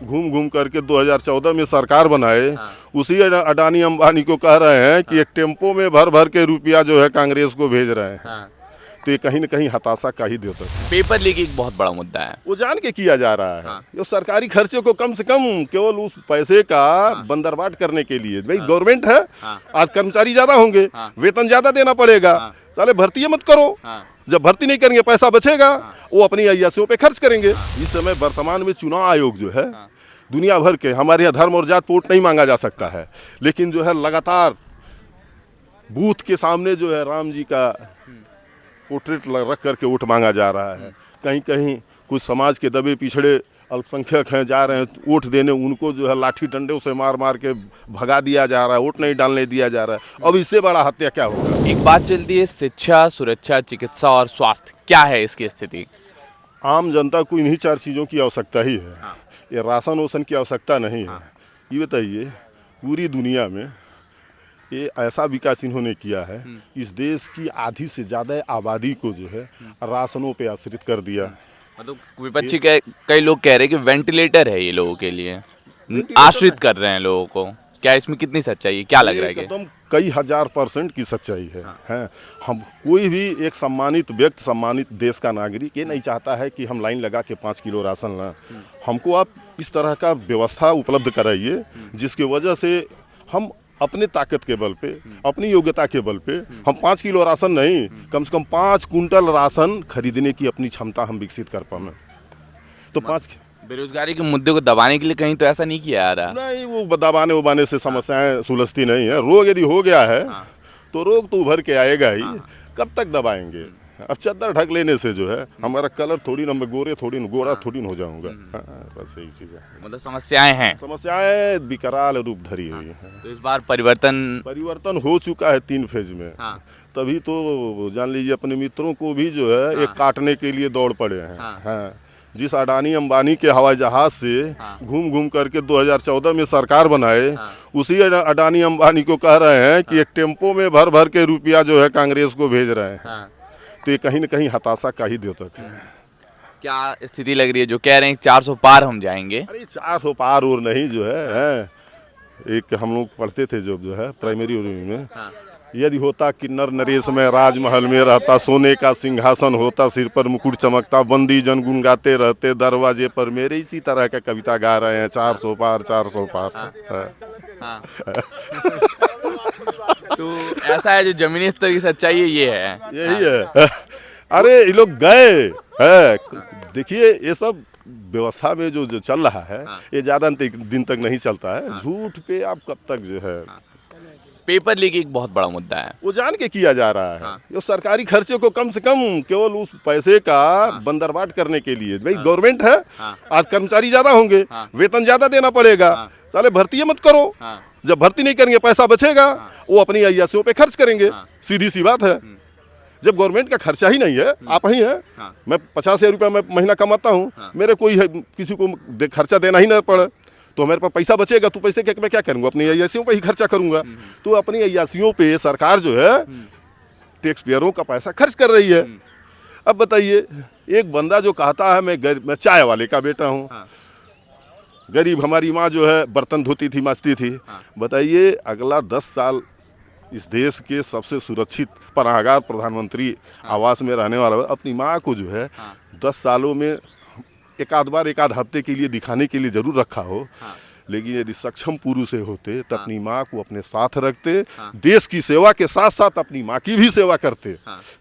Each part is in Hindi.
घूम घूम करके 2014 में सरकार बनाए, उसी अडानी अंबानी को कह रहे हैं कि एक टेम्पो में भर भर के रुपया जो है कांग्रेस को भेज रहे हैं। तो ये कहीं न कहीं हताशा का ही द्योतक है। पेपर लीक एक बहुत बड़ा मुद्दा है। वो जान के किया जा रहा है। ये सरकारी खर्चे को कम से कम केवल उस पैसे का बंदरबाट करने के लिए। भाई गवर्नमेंट है, आज कर्मचारी ज्यादा होंगे, वेतन ज्यादा देना पड़ेगा, साले भर्ती मत करो। जब भर्ती नहीं करेंगे पैसा बचेगा, वो अपनी अय्यासियों पे खर्च करेंगे। इस समय वर्तमान में चुनाव आयोग जो है दुनिया भर के, हमारे यहाँ धर्म और जात पे वोट नहीं मांगा जा सकता है, लेकिन जो है लगातार बूथ के सामने जो है राम जी का पोर्ट्रेट रख करके वोट मांगा जा रहा है। कहीं कहीं कुछ समाज के दबे पिछड़े अल्पसंख्यक हैं, जा रहे हैं वोट देने, उनको जो है लाठी डंडों से मार मार के भगा दिया जा रहा है, वोट नहीं डालने दिया जा रहा है। अब इससे बड़ा हत्या क्या होगा? एक बात चलती है शिक्षा, सुरक्षा, चिकित्सा और स्वास्थ्य, क्या है इसकी स्थिति? आम जनता को इन्हीं 4 चीज़ों की आवश्यकता ही है। ये राशन वोशन की आवश्यकता नहीं है। ये बताइए, पूरी दुनिया में ये ऐसा विकास इन्होंने किया है, इस देश की आधी से ज़्यादा आबादी को जो है राशनों पे आश्रित कर दिया। मतलब विपक्षी कई लोग कह रहे हैं कि वेंटिलेटर है ये लोगों के लिए, आश्रित कर रहे हैं लोगों को। क्या इसमें कितनी सच्चाई है, क्या लग रहा है? एकदम कई हजार % की सच्चाई है। हैं, हम कोई भी एक सम्मानित व्यक्ति, सम्मानित देश का नागरिक ये नहीं चाहता है कि हम लाइन लगा के 5 किलो राशन लाएं। हमको आप इस तरह का व्यवस्था उपलब्ध कराइए जिसकी वजह से हम अपने ताकत के बल पे, अपनी योग्यता के बल पे हम 5 किलो राशन नहीं, कम से कम 5 कुंटल राशन खरीदने की अपनी क्षमता हम विकसित कर पाएं। तो 5 बेरोजगारी के मुद्दे को दबाने के लिए कहीं तो ऐसा नहीं किया जा रहा? नहीं, वो दबाने उबाने से समस्याएं सुलझती नहीं है। रोग यदि हो गया है तो रोग तो उभर के आएगा ही। कब तक दबाएंगे? अब चद्दर ढक लेने से जो है हमारा कलर थोड़ी ना, मैं गोरा थोड़ी हो जाऊंगा। बस यही चीज़ है। मतलब समस्याएं हैं, समस्याएं विकराल रूप धरी हुई हैं। तो इस बार परिवर्तन हो चुका है 3 फेज में। तभी तो जान लीजिए अपने मित्रों को भी जो है एक काटने के लिए दौड़ पड़े हैं। जिस अडानी अंबानी के हवाई जहाज से घूम घूम करके 2014 में सरकार बनाए, उसी अडानी अंबानी को कह रहे हैं कि एक टेम्पो में भर भर के रुपया जो है कांग्रेस को भेज रहे हैं। तो ये कहीं न कहीं हताशा का ही द्योतक है। क्या स्थिति लग रही है जो कह रहे हैं 400 पार हम जाएंगे? अरे 400 पार और नहीं जो है, एक हम लोग पढ़ते थे जो है प्राइमरी में, यदि होता किन्नर नरेश में राजमहल में रहता, सोने का सिंहासन होता, सिर पर मुकुट चमकता, बंदी जन गुनगाते रहते दरवाजे पर मेरे। इसी तरह का कविता गा रहे हैं, 400 पार 400 पार। तो ऐसा है, जो जमीनी स्तर की सच्चाई है ये है, यही है। अरे ये लोग गए है, देखिए ये सब व्यवस्था में जो चल रहा है ये ज़्यादा दिन तक नहीं चलता है। झूठ पे आप कब तक जो है। पेपर लीक एक बहुत बड़ा मुद्दा है। वो जान के किया जा रहा है। ये सरकारी खर्चे को कम से कम केवल उस पैसे का बंदरबाट करने के लिए। भाई गवर्नमेंट है, आज कर्मचारी ज्यादा होंगे, वेतन ज्यादा देना पड़ेगा, साले भर्ती मत करो। जब भर्ती नहीं करेंगे पैसा बचेगा, वो अपनी अय्यासियों पे खर्च करेंगे। सीधी सी बात है। जब गवर्नमेंट का खर्चा ही नहीं है, आप ही हैं, मैं 50,000 रुपया मैं महीना कमाता हूँ, मेरे कोई किसी को खर्चा देना ही ना पड़े, तो मेरे पास पैसा बचेगा। तो पैसे मैं क्या करूँगा? अपनी अय्यासियों पे ही खर्चा करूँगा। तो अपनी अय्यासियों पे सरकार जो है टैक्स पेयरों का पैसा खर्च कर रही है। अब बताइए, एक बंदा जो कहता है मैं चाय वाले का बेटा हूँ, गरीब हमारी माँ जो है बर्तन धोती थी, मांजती थी, बताइए अगला 10 साल इस देश के सबसे सुरक्षित पनाहगार प्रधानमंत्री आवास में रहने वाला अपनी माँ को जो है 10 सालों में एक आध हफ्ते के लिए दिखाने के लिए जरूर रखा हो। लेकिन यदि सक्षम पुरुष होते तो अपनी माँ को अपने साथ रखते, देश की सेवा के साथ साथ अपनी माँ की भी सेवा करते,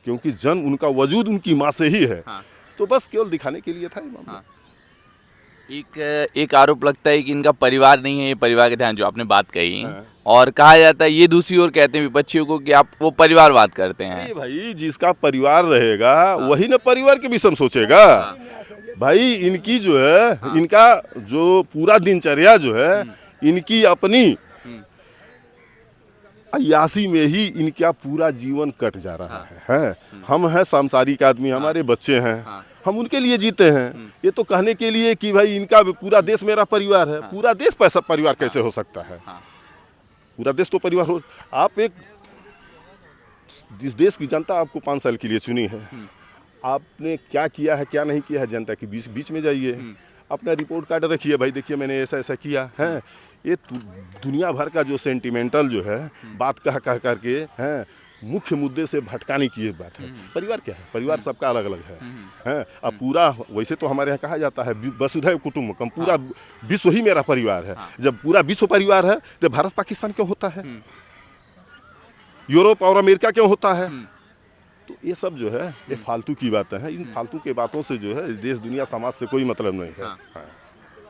क्योंकि जन्म उनका वजूद उनकी माँ से ही है। तो बस केवल दिखाने के लिए था ये मामला। एक आरोप लगता है कि इनका परिवार नहीं है, ये परिवार के ध्यान, जो आपने बात कही, और कहा जाता है, ये दूसरी ओर कहते हैं विपक्षियों को कि आप वो परिवारवाद करते हैं। भाई जिसका परिवार रहेगा वही ना परिवार के विषय सोचेगा। भाई इनकी जो है, इनका जो पूरा दिनचर्या जो है, इनकी अपनी अय्यासी में ही इनका पूरा जीवन कट जा रहा है। हम हैं सांसारिक आदमी, हमारे बच्चे हैं, हम उनके लिए जीते हैं। ये तो कहने के लिए कि भाई इनका पूरा देश मेरा परिवार है। पूरा देश पैसा परिवार कैसे हो सकता है? पूरा देश तो परिवार हो। आप इस देश की जनता आपको 5 साल के लिए चुनी है, आपने क्या किया है क्या नहीं किया है जनता के बीच में जाइए। अपना रिपोर्ट कार्ड रखिए, भाई देखिए मैंने ऐसा ऐसा किया है। ये दुनिया भर का जो सेंटिमेंटल जो है बात कह कह करके हैं, मुख्य मुद्दे से भटकाने की ये बात है। परिवार क्या है? परिवार सबका अलग अलग है हैं। अब पूरा वैसे तो हमारे यहाँ कहा जाता है वसुधैव कुटुंबकम, पूरा विश्व ही मेरा परिवार है। जब पूरा विश्व परिवार है तो भारत पाकिस्तान क्यों होता है? यूरोप और अमेरिका क्यों होता है? तो ये सब जो है ये फालतू की बातें हैं। इन फालतू के बातों से जो है देश दुनिया समाज से कोई मतलब नहीं है। हाँ।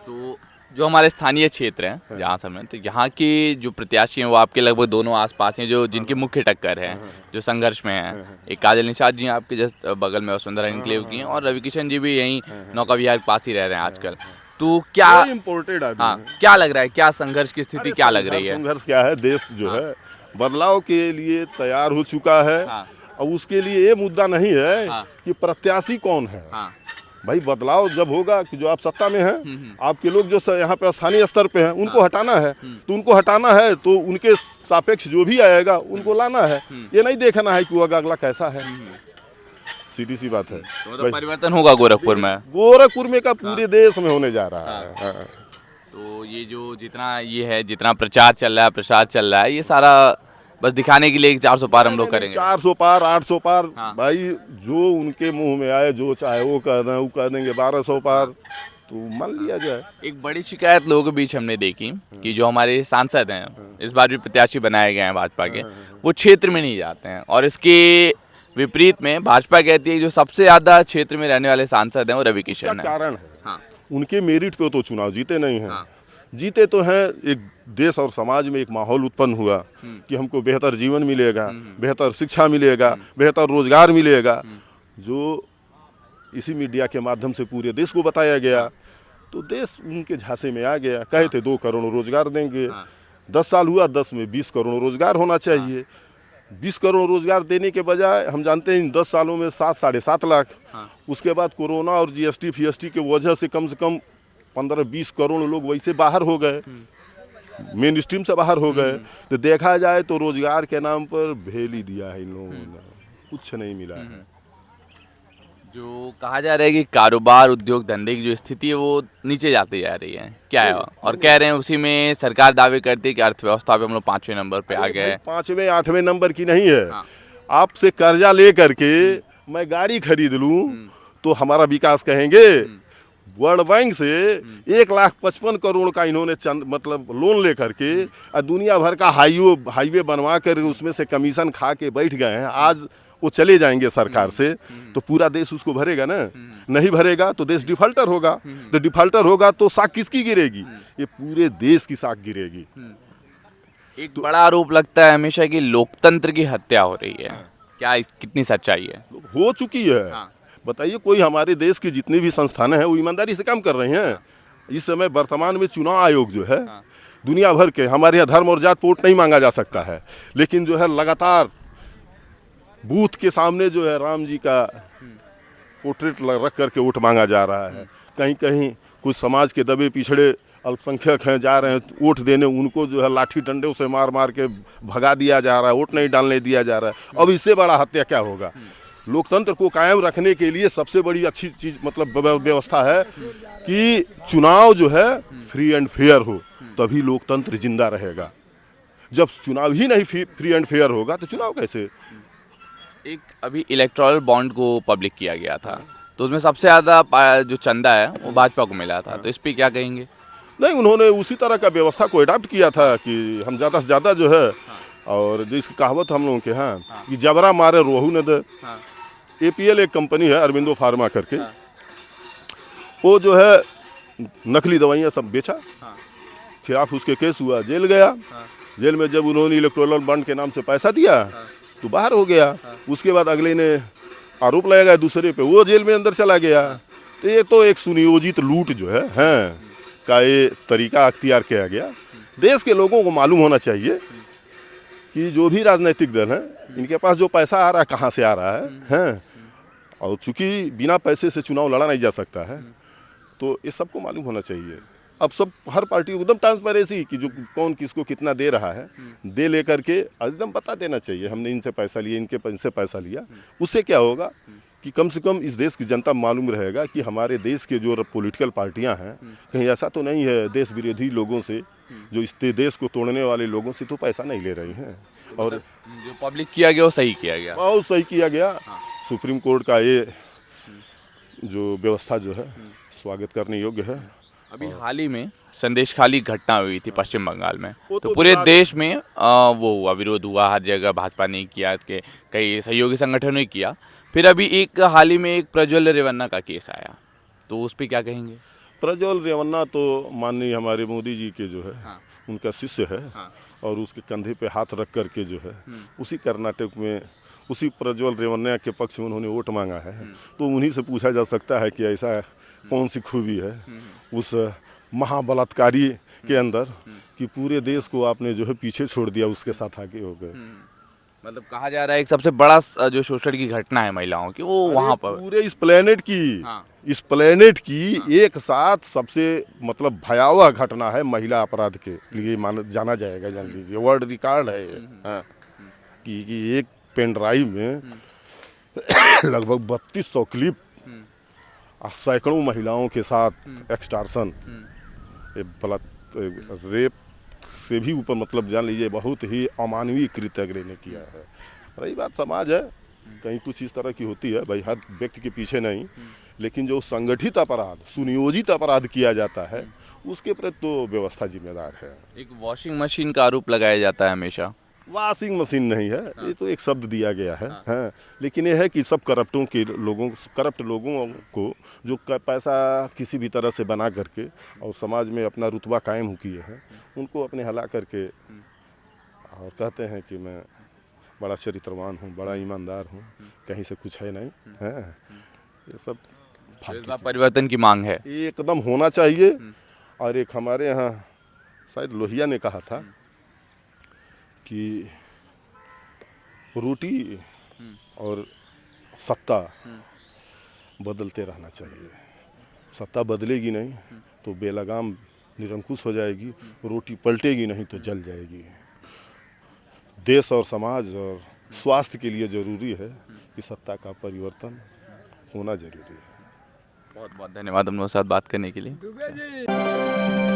तो जो हमारे स्थानीय क्षेत्र हैं जहाँ सब में, तो यहाँ के जो प्रत्याशी हैं वो आपके लगभग दोनों आसपास हैं, जो जिनकी मुख्य टक्कर है, जो संघर्ष में है। एक काजल निषाद जी हैं आपके जस्ट बगल में, वसुंधरा इनक्लेव की हैं, और रवि किशन जी भी यहीं नौका विहार के पास ही रह रहे हैं आजकल। तो क्या इम्पोर्टेड आदमी हाँ, है। क्या लग रहा है, क्या संघर्ष की स्थिति क्या लग रही है? संघर्ष क्या है? देश जो है बदलाव के लिए तैयार हो चुका है। और उसके लिए ये मुद्दा नहीं है कि प्रत्याशी कौन है। भाई बदलाव जब होगा कि जो आप सत्ता में हैं, आपके लोग जो यहाँ पे स्थानीय स्तर पे हैं उनको हटाना है, तो उनको हटाना है तो उनके सापेक्ष जो भी आएगा उनको लाना है। ये नहीं देखना है कि वो अगला कैसा है। सीधी सी बात है। तो मतलब परिवर्तन होगा गोरखपुर में? गोरखपुर में का पूरे देश में होने जा रहा है। तो ये जो जितना ये है, जितना प्रचार चल रहा है, प्रसार चल रहा है, ये सारा बस दिखाने के लिए 400 पार हम लोग करेंगे? 400 पार 800 पार भाई जो उनके मुंह में आए, जो चाहे वो कह दें, वो कह देंगे 1200 पार, तो मान लिया जाए। एक बड़ी शिकायत लोगों के बीच हमने देखी कि जो हमारे सांसद हैं, इस बार भी प्रत्याशी बनाए गए हैं भाजपा के, वो क्षेत्र में नहीं जाते हैं। और इसके विपरीत में भाजपा कहती है कि जो सबसे ज्यादा क्षेत्र में रहने वाले सांसद हैं वो रवि किशन है। कारण है उनके मेरिट पे तो चुनाव जीते नहीं हैं। जीते तो हैं, एक देश और समाज में एक माहौल उत्पन्न हुआ कि हमको बेहतर जीवन मिलेगा, बेहतर शिक्षा मिलेगा, बेहतर रोजगार मिलेगा, जो इसी मीडिया के माध्यम से पूरे देश को बताया गया। तो देश उनके झांसे में आ गया। कहे थे 2 करोड़ रोजगार देंगे, 10 साल हुआ, 10 में 20 करोड़ रोजगार होना चाहिए। 20 करोड़ रोजगार देने के बजाय हम जानते हैं इन 10 सालों में 7 साढ़े 7 लाख। उसके बाद कोरोना और जीएसटी फीएसटी की वजह से कम 15-20 करोड़ लोग वैसे बाहर हो गए, मेन स्ट्रीम से बाहर हो गए। तो देखा जाए तो रोजगार के नाम पर भेल ही दिया है इन लोगों ने, कुछ नहीं मिला है। जो कहा जा रहा है कि कारोबार, उद्योग धंधे की जो स्थिति है वो नीचे जाती जा रही है, क्या है? और कह रहे हैं उसी में सरकार दावे करती है कि अर्थव्यवस्था पे हम लोग 5वें नंबर पे आ गए। 5वें 8वें नंबर की नहीं है। आपसे कर्जा ले करके मैं गाड़ी खरीद लूं तो हमारा विकास कहेंगे। वर्ल्ड बैंक से 1,55,000 करोड़ का इन्होंने मतलब लोन लेकर के दुनिया भर का हाईवे बनवा कर उसमें से कमीशन खा के बैठ गए हैं। आज वो चले जाएंगे सरकार से तो पूरा देश उसको भरेगा ना? नहीं भरेगा तो देश डिफॉल्टर होगा। तो डिफॉल्टर होगा तो साख किसकी गिरेगी? ये पूरे देश की साख गिरेगी। एक बड़ा आरोप लगता है हमेशा कि लोकतंत्र की हत्या हो रही है, क्या कितनी सच्चाई है? हो चुकी है। बताइए, कोई हमारे देश की जितनी भी संस्थानें हैं वो ईमानदारी से काम कर रहे हैं? इस समय वर्तमान में चुनाव आयोग जो है दुनिया भर के, हमारे यहाँ धर्म और जात वोट नहीं मांगा जा सकता है, लेकिन जो है लगातार बूथ के सामने जो है राम जी का पोर्ट्रेट रख करके वोट मांगा जा रहा है। कहीं कहीं कुछ समाज के दबे पिछड़े अल्पसंख्यक हैं जा रहे हैं वोट देने, उनको जो है लाठी डंडों से मार मार के भगा दिया जा रहा है, वोट नहीं डालने दिया जा रहा है। अब इससे बड़ा हत्या क्या होगा? लोकतंत्र को कायम रखने के लिए सबसे बड़ी अच्छी चीज़ मतलब व्यवस्था है कि चुनाव जो है फ्री एंड फेयर हो, तभी लोकतंत्र जिंदा रहेगा। जब चुनाव ही नहीं फ्री एंड फेयर होगा तो चुनाव कैसे? एक अभी इलेक्टोरल बॉन्ड को पब्लिक किया गया था, तो उसमें सबसे ज़्यादा जो चंदा है वो भाजपा को मिला था, तो इस पर क्या कहेंगे? नहीं, उन्होंने उसी तरह का व्यवस्था को अडॉप्ट किया था कि हम ज़्यादा से ज़्यादा जो है, और जो इसकी कहावत हम लोगों के यहाँ कि जबरा मारे रोहू न दे। APL एक कंपनी है अरविंदो फार्मा करके, वो जो है नकली दवाइयाँ सब बेचा, खिलाफ उसके केस हुआ, जेल गया। जेल में जब उन्होंने इलेक्टोरल बॉन्ड के नाम से पैसा दिया तो बाहर हो गया। उसके बाद अगले ने आरोप लगाया दूसरे पे, वो जेल में अंदर चला गया। तो ये तो एक सुनियोजित लूट जो है का ये तरीका अख्तियार किया गया। देश के लोगों को मालूम होना चाहिए कि जो भी राजनीतिक दल है इनके पास जो पैसा आ रहा है कहाँ से आ रहा है, और चूंकि बिना पैसे से चुनाव लड़ा नहीं जा सकता है, तो ये सबको मालूम होना चाहिए। अब सब हर पार्टी को एकदम ट्रांसपेरेंसी कि जो कौन किसको कितना दे रहा है, दे लेकर के एकदम बता देना चाहिए हमने इनसे पैसा लिया, इनसे पैसा लिया। उससे क्या होगा कि कम से कम इस देश की जनता मालूम रहेगा कि हमारे देश के जो पॉलिटिकल पार्टियां हैं, कहीं ऐसा तो नहीं है देश विरोधी लोगों से, जो इस देश को तोड़ने वाले लोगों से तो पैसा नहीं ले रही हैं। और जो पब्लिक किया गया वो सही किया गया। बहुत सही किया गया। सुप्रीम कोर्ट का ये जो व्यवस्था जो है स्वागत करने योग्य है। अभी हाल ही में संदेशखाली घटना हुई थी पश्चिम बंगाल में, वो तो तो पूरे बिहार- देश में वो हुआ, विरोध हुआ, हर जगह भाजपा ने किया, इसके कई सहयोगी संगठनों ने किया। फिर अभी एक हाल ही में एक प्रज्वल रेवन्ना का केस आया, तो उस पर क्या कहेंगे? प्रज्वल रेवन्ना तो माननीय हमारे मोदी जी के जो है हाँ। उनका शिष्य है। हाँ। और उसके कंधे पे हाथ रख करके जो है उसी कर्नाटक में उसी प्रज्वल रेवन्ना के पक्ष में उन्होंने वोट मांगा है। तो उन्हीं से पूछा जा सकता है कि ऐसा कौन सी खूबी है उस महाबलात्कारी के अंदर कि पूरे देश को आपने जो है पीछे छोड़ दिया, उसके साथ आगे हो गए। मतलब कहा जा रहा है एक सबसे बड़ा जो शोषण की घटना है महिलाओं की, वो वहाँ पर पूरे इस प्लेनेट की हाँ। इस प्लेनेट की एक साथ सबसे मतलब भयावह घटना है महिला अपराध के लिए जाना जाएगा। जान लीजिए वर्ल्ड रिकॉर्ड है ये। हाँ। कि एक पेन ड्राइव में लगभग 3200 क्लिप सैकड़ों महिलाओं के साथ एक्सटॉर्शन, रेप से भी ऊपर, मतलब जान लीजिए बहुत ही अमानवीय कृत्य अगले ने किया है। रही बात समाज है, कहीं कुछ इस तरह की होती है भाई, हर व्यक्ति के पीछे नहीं, लेकिन जो संगठित अपराध सुनियोजित अपराध किया जाता है उसके प्रति तो व्यवस्था जिम्मेदार है। एक वॉशिंग मशीन का आरोप लगाया जाता है हमेशा। वॉशिंग मशीन नहीं है, ये तो एक शब्द दिया गया है। हाँ। लेकिन ये है कि सब करप्ट लोगों को जो पैसा किसी भी तरह से बना करके और समाज में अपना रुतबा कायम किए हैं, उनको अपने हला करके और कहते हैं कि मैं बड़ा चरित्रवान हूँ, बड़ा ईमानदार हूँ, कहीं से कुछ है नहीं है। ये सब फालतू परिवर्तन की मांग है, एकदम होना चाहिए। और एक हमारे यहाँ शायद लोहिया ने कहा था कि रोटी और सत्ता बदलते रहना चाहिए। सत्ता बदलेगी नहीं तो बेलगाम निरंकुश हो जाएगी, रोटी पलटेगी नहीं तो जल जाएगी। देश और समाज और स्वास्थ्य के लिए ज़रूरी है कि सत्ता का परिवर्तन होना ज़रूरी है। बहुत बहुत धन्यवाद हम लोग साथ बात करने के लिए।